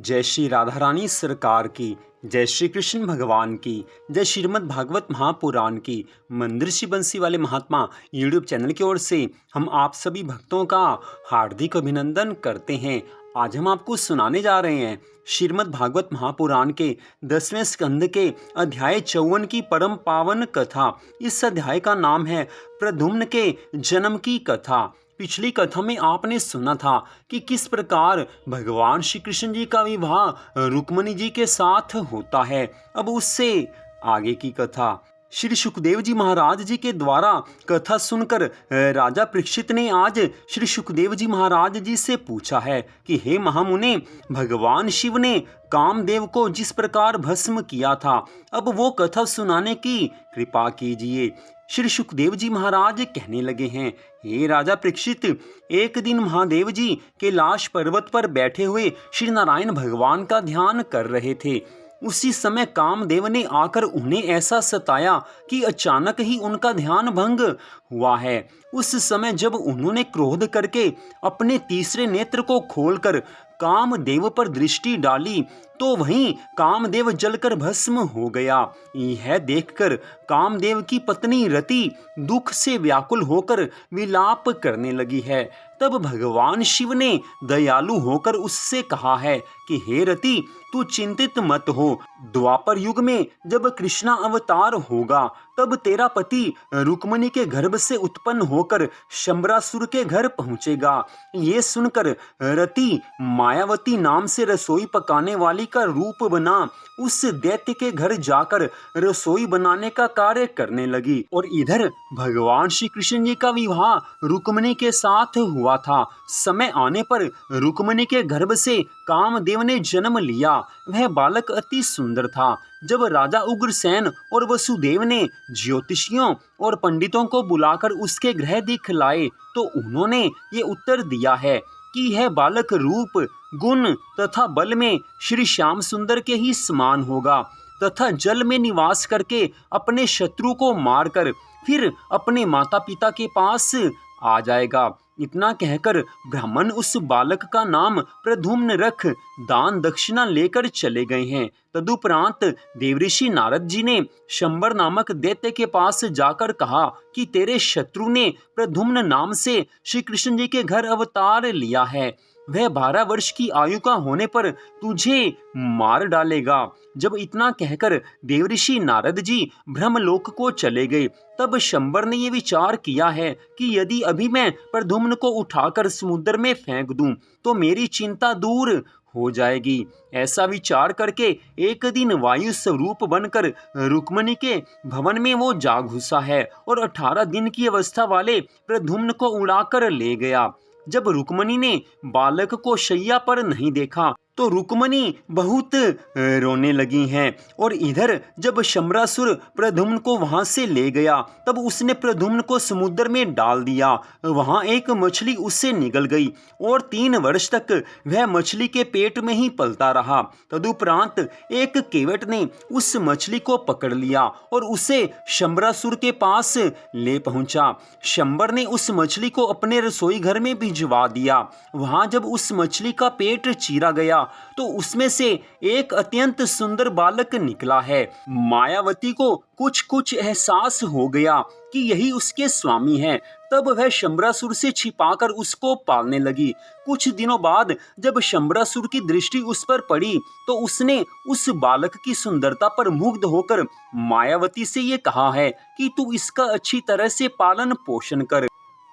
जय श्री राधा रानी सरकार की, जय श्री कृष्ण भगवान की, जय श्रीमद् भागवत महापुराण की। मंदिर श्री बंसी वाले महात्मा यूट्यूब चैनल की ओर से हम आप सभी भक्तों का हार्दिक अभिनंदन करते हैं। आज हम आपको सुनाने जा रहे हैं श्रीमद् भागवत महापुराण के 10वें स्कंद के अध्याय 54 की परम पावन कथा। इस अध्याय का नाम है प्रद्युम्न के जन्म की कथा। पिछली कथा में आपने सुना था कि किस प्रकार भगवान श्री कृष्ण जी का विवाह रुक्मिणी जी के साथ होता है। अब उससे आगे की कथा। श्री सुखदेव जी महाराज जी के द्वारा कथा सुनकर राजा परीक्षित ने आज श्री सुखदेव जी महाराज जी से पूछा है कि हे महामुने, भगवान शिव ने कामदेव को जिस प्रकार भस्म किया था, अब वो कथा सुनाने की कृपा कीजिए। श्री सुखदेव जी महाराज कहने लगे हैं, हे राजा परीक्षित, एक दिन महादेव जी कैलाश पर्वत पर बैठे हुए श्री नारायण भगवान का ध्यान कर रहे थे। उसी समय कामदेव ने आकर उन्हें ऐसा सताया कि अचानक ही उनका ध्यान भंग हुआ है। उस समय जब उन्होंने क्रोध करके अपने तीसरे नेत्र को खोलकर कामदेव पर दृष्टि डाली तो वहीं कामदेव जलकर भस्म हो गया। यह देखकर कामदेव की पत्नी रति दुख से व्याकुल होकर विलाप करने लगी है। तब भगवान शिव ने दयालु होकर उससे कहा है कि हे रति, तू चिंतित मत हो। द्वापर युग में जब कृष्णा अवतार होगा तब तेरा पति रुक्मिणी के गर्भ से उत्पन्न होकर शंबरासुर के घर पहुंचेगा। ये सुनकर रति मायावती नाम से रसोई पकाने वाली का रूप बना उस दैत्य के घर जाकर रसोई बनाने का कार्य करने लगी। और इधर भगवान श्री कृष्ण जी का विवाह रुक्मिणी के साथ हुआ था। समय आने पर रुक्मिणी के गर्भ से कामदेव ने जन्म लिया। वह बालक अति सुंदर था। जब राजा उग्रसेन और वसुदेव ने ज्योतिषियों और पंडितों को बुलाकर उसके ग्रह दिखलाए तो उन्होंने ये उत्तर दिया है कि यह बालक रूप, गुण तथा बल में श्री श्याम सुंदर के ही समान होगा तथा जल में निवास करके अपने शत्रु को मारकर फिर अपने माता पिता के पास आ जाएगा। इतना कहकर ब्राह्मण उस बालक का नाम प्रद्युम्न रख दान दक्षिणा लेकर चले गए हैं। तदुपरांत देवऋषि नारद जी ने शंबर नामक दैत्य के पास जाकर कहा कि तेरे शत्रु ने प्रद्युम्न नाम से श्री कृष्ण जी के घर अवतार लिया है। वह 12 वर्ष की आयु का होने पर तुझे मार डालेगा। जब इतना कहकर देवऋषि नारद जी ब्रह्मलोक को चले गए तब शंबर ने यह विचार किया है कि यदि अभी मैं प्रद्युम्न को उठाकर समुद्र में फेंक दूं तो मेरी चिंता दूर हो जाएगी। ऐसा विचार करके एक दिन वायु स्वरूप बनकर रुक्मिणी के भवन में वो जा घुसा है और 18 दिन की अवस्था वाले प्रद्युम्न को उड़ाकर ले गया। जब रुक्मिणी ने बालक को शैया पर नहीं देखा तो रुक्मिणी बहुत रोने लगी हैं। और इधर जब शंबरासुर प्रद्युम्न को वहां से ले गया तब उसने प्रद्युम्न को समुद्र में डाल दिया। वहां एक मछली उससे निगल गई और 3 वर्ष तक वह मछली के पेट में ही पलता रहा। तदुपरांत एक केवट ने उस मछली को पकड़ लिया और उसे शंबरासुर के पास ले पहुंचा। शंबर ने उस मछली को अपने रसोई घर में भिजवा दिया। वहां जब उस मछली का पेट चीरा गया तो उसमें से एक अत्यंत सुंदर बालक निकला है। मायावती को कुछ एहसास हो गया कि यही उसके स्वामी हैं। तब वह शंबरासुर से छिपाकर उसको पालने लगी। कुछ दिनों बाद जब शंबरासुर की दृष्टि उस पर पड़ी तो उसने उस बालक की सुंदरता पर मुग्ध होकर मायावती से ये कहा है कि तू इसका अच्छी तरह से पालन पोषण कर।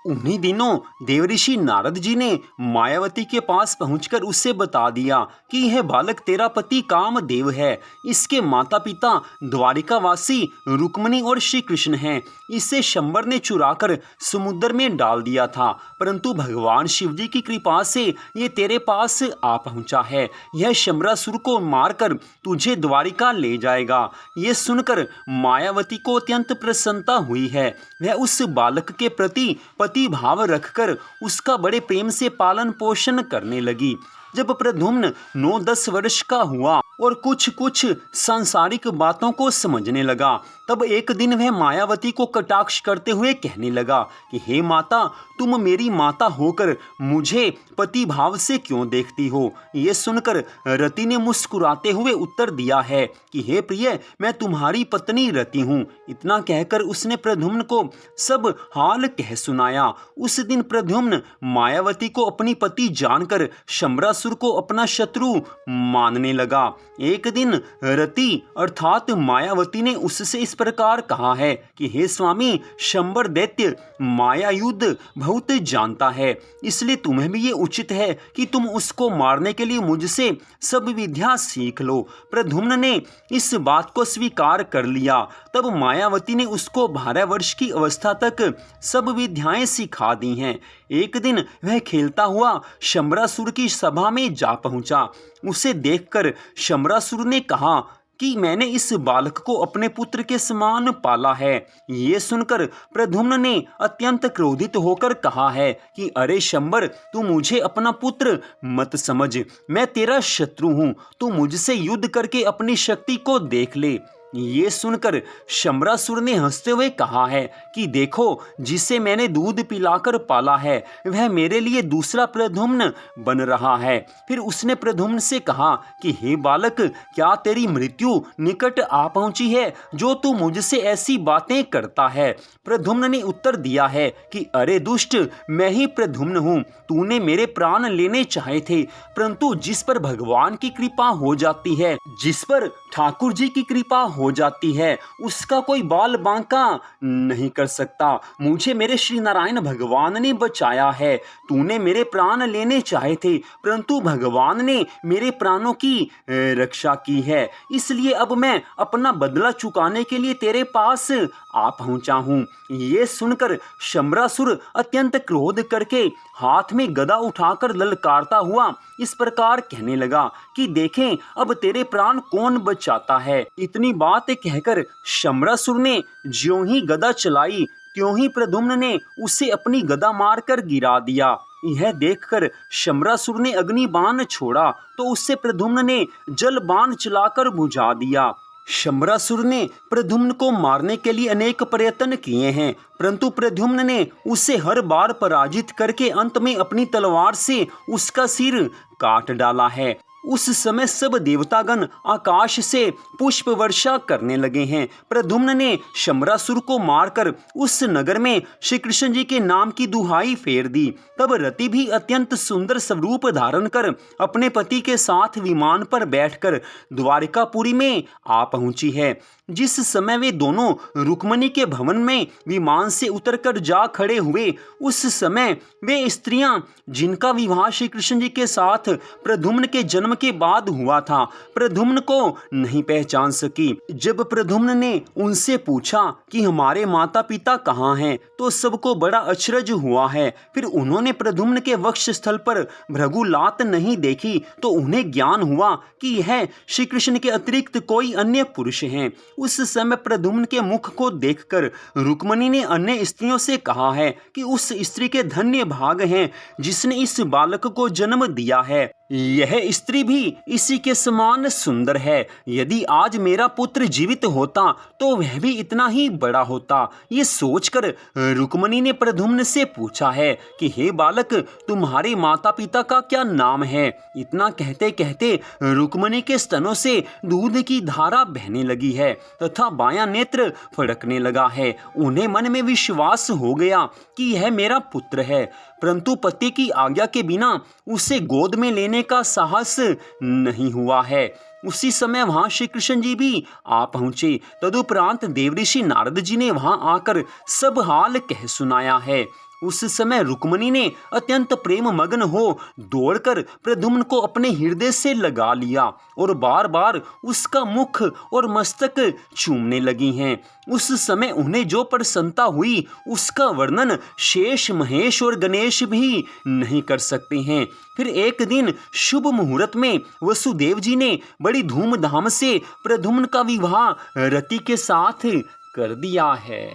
उन्हीं दिनों देवऋषि नारद जी ने मायावती के पास पहुंचकर उससे बता दिया कि यह बालक तेरा पति कामदेव है। इसके माता पिता द्वारिकावासी रुक्मिणी और श्री कृष्ण हैं। इसे शंबर ने चुराकर समुद्र में डाल दिया था, परंतु भगवान शिव जी की कृपा से ये तेरे पास आ पहुंचा है। यह शंबरासुर को मारकर तुझे द्वारिका ले जाएगा। ये सुनकर मायावती को अत्यंत प्रसन्नता हुई है। वह उस बालक के प्रति भाव रखकर उसका बड़े प्रेम से पालन पोषण करने लगी। जब प्रद्युम्न 9-10 वर्ष का हुआ और कुछ कुछ सांसारिक बातों को समझने लगा। तब एक दिन वह मायावती को कटाक्ष करते हुए कहने लगा कि हे माता, तुम मेरी माता होकर मुझे पति भाव से क्यों देखती हो। ये सुनकर रति ने मुस्कुराते हुए उत्तर दिया है कि हे प्रिय, मैं तुम्हारी पत्नी रति हूँ। इतना कहकर उसने प्रद्युम्न को सब हाल कह सुनाया। उस दिन प्रद्युम्न मायावती को अपनी पति जानकर शंबरासुर को अपना शत्रु मानने लगा। एक दिन रति अर्थात मायावती ने उससे इस प्रकार कहा है कि हे स्वामी, शंबर दैत्य माया युद्ध बहुत जानता है, इसलिए तुम्हें भी ये उचित है कि तुम उसको मारने के लिए मुझसे सब विद्या सीख लो। प्रद्युम्न ने इस बात को स्वीकार कर लिया। तब मायावती ने उसको 12 वर्ष की अवस्था तक सब विद्याएं सिखा दी हैं। एक दिन वह खेलता हुआ शंबरासुर की सभा में जा पहुंचा। उसे देखकर शंबरासुर ने कहा कि मैंने इस बालक को अपने पुत्र के समान पाला है। ये सुनकर प्रद्युम्न ने अत्यंत क्रोधित होकर कहा है कि अरे शंबर, तू मुझे अपना पुत्र मत समझ, मैं तेरा शत्रु हूँ। तू मुझसे युद्ध करके अपनी शक्ति को देख ले। ये सुनकर शंबरासुर ने हंसते हुए कहा है कि देखो, जिसे मैंने दूध पिलाकर पाला है वह मेरे लिए दूसरा प्रद्युम्न बन रहा है। फिर उसने प्रद्युम्न से कहा कि हे बालक, क्या तेरी मृत्यु निकट आ पहुंची है जो तू मुझसे ऐसी बातें करता है। प्रद्युम्न ने उत्तर दिया है कि अरे दुष्ट, मैं ही प्रद्युम्न हूँ। तूने मेरे प्राण लेने चाहे थे, परंतु जिस पर भगवान की कृपा हो जाती है, जिस पर ठाकुर जी की कृपा हो जाती है, उसका कोई बाल बांका नहीं कर सकता। मुझे मेरे श्री नारायण भगवान ने बचाया है। तूने मेरे प्राण लेने चाहे थे, परंतु भगवान ने मेरे प्राणों की रक्षा की है। इसलिए अब मैं अपना बदला चुकाने के लिए तेरे पास आ पहुंचा हूँ। ये सुनकर शंबरासुर अत्यंत क्रोध करके हाथ में गदा उठाकर ललकारता हुआ इस प्रकार कहने लगा कि देखें अब तेरे प्राण कौन बचाता है। इतनी बात कहकर शंबरासुर ने ज्यों ही गदा चलाई त्यों ही प्रद्युम्न ने उसे अपनी गदा मारकर गिरा दिया। यह देखकर शंबरासुर ने अग्नि बाण छोड़ा तो उससे प्रद्युम्न ने जल बाण चलाकर बुझा दिया। शंबरासुर ने प्रद्युम्न को मारने के लिए अनेक प्रयत्न किए हैं, परंतु प्रद्युम्न ने उसे हर बार पराजित करके अंत में अपनी तलवार से उसका सिर काट डाला है। उस समय सब देवतागण आकाश से पुष्प वर्षा करने लगे हैं। प्रद्युम्न ने शंबरासुर को मारकर उस नगर में श्री कृष्ण जी के नाम की दुहाई फेर दी। तब रति भी अत्यंत सुंदर स्वरूप धारण कर अपने पति के साथ विमान पर बैठकर द्वारिकापुरी में आ पहुंची है। जिस समय वे दोनों रुक्मणी के भवन में विमान से उतरकर जा खड़े हुए, उस समय वे स्त्रियां जिनका विवाह श्री कृष्ण जी के साथ प्रद्युम्न के जन्म के बाद हुआ था, प्रद्युम्न को नहीं पहचान सकी। जब प्रद्युम्न ने उनसे पूछा कि हमारे माता पिता कहाँ हैं, तो सबको बड़ा अचरज हुआ है। फिर उन्होंने प्रद्युम्न के वक्ष स्थल पर भृगुलात नहीं देखी तो उन्हें ज्ञान हुआ कि यह श्री कृष्ण के अतिरिक्त कोई अन्य पुरुष हैं। उस समय प्रद्युम्न के मुख को देखकर रुक्मणी ने अन्य स्त्रियों से कहा है कि उस स्त्री के धन्य भाग हैं जिसने इस बालक को जन्म दिया है। यह स्त्री भी इसी के समान सुंदर है। यदि आज मेरा पुत्र जीवित होता तो वह भी इतना ही बड़ा होता। ये सोचकर रुक्मणी ने प्रद्युम्न से पूछा है कि हे बालक, तुम्हारे माता पिता का क्या नाम है। इतना कहते कहते रुक्मणी के स्तनों से दूध की धारा बहने लगी है तथा बायां नेत्र फड़कने लगा है। उन्हें मन में विश्वास हो गया कि यह मेरा पुत्र है, परंतु पति की आज्ञा के बिना उसे गोद में लेने का साहस नहीं हुआ है। उसी समय वहां श्री कृष्ण जी भी आ पहुंचे। तदुपरांत देवऋषि नारद जी ने वहां आकर सब हाल कह सुनाया है। उस समय रुक्मणी ने अत्यंत प्रेम मग्न हो दौड़कर प्रद्युम्न को अपने हृदय से लगा लिया और बार बार उसका मुख और मस्तक चूमने लगी हैं। उस समय उन्हें जो प्रसन्नता हुई उसका वर्णन शेष, महेश और गणेश भी नहीं कर सकते हैं। फिर एक दिन शुभ मुहूर्त में वसुदेव जी ने बड़ी धूमधाम से प्रद्युम्न का विवाह रति के साथ कर दिया है।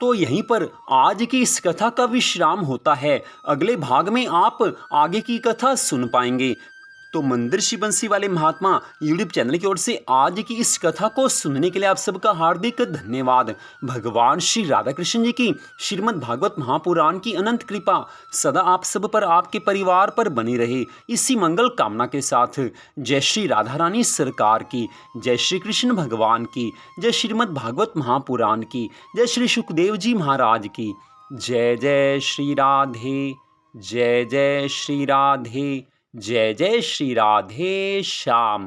तो यहीं पर आज की इस कथा का विश्राम होता है। अगले भाग में आप आगे की कथा सुन पाएंगे। तो मंदिर श्री बंसी वाले महात्मा यूट्यूब चैनल की ओर से आज की इस कथा को सुनने के लिए आप सबका हार्दिक धन्यवाद। भगवान श्री राधा कृष्ण जी की श्रीमद् भागवत महापुराण की अनंत कृपा सदा आप सब पर, आपके परिवार पर बनी रहे, इसी मंगल कामना के साथ जय श्री राधा रानी सरकार की, जय श्री कृष्ण भगवान की, जय श्रीमद् भागवत महापुराण की, जय श्री सुखदेव जी महाराज की। जय जय श्री राधे, जय जय श्री राधे, जय जय श्री राधे श्याम।